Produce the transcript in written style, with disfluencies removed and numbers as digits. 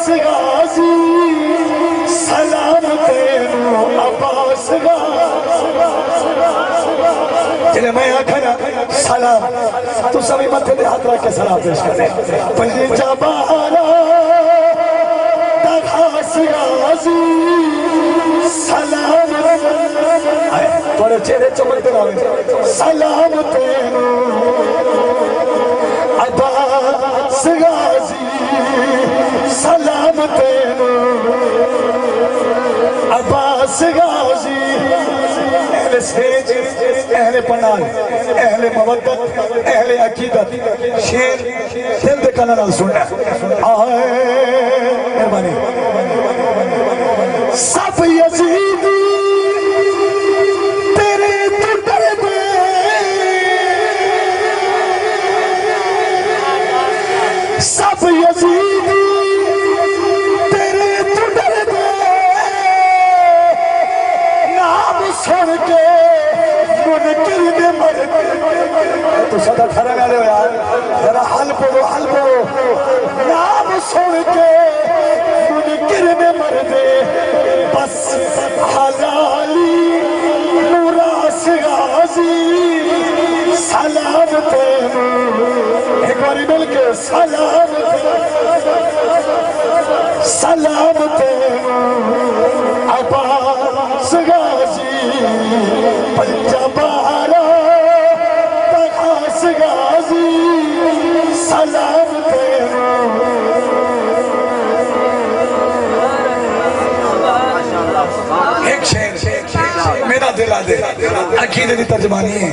عباس غازی سلام تینو عباس جنہیں میں آکھنا سلام تو سبھی متھے دے ہاتھ رکھ کے سلام پیش کریں پنجی جبارا عباس غازی سلام تھوڑے چہرے چمکتے رہے سلام تینو عباس غازی سلام تینو عباس غازی اہل سیج اہل پناہ اہل مودت اہل عقیدت شیر دل دے کنا نال سننا مہربانی صف یزیدی تیرے تو ڈر دے صف یزیدی تیرے تو ڈر دے نام سن کے منکر دے مر تو صدا کھڑا گا لے یار ذرا حل پڑھو نام سن کے منکر دے مر دے بس حلالی نوراس غازی سلام تینو ایک باری مل کے سلام تینو عباس غازی پنجبارا عباس غازی سلام تینو ایک شہر میرا دل آدھے عقیدے دی ترجمانی ہے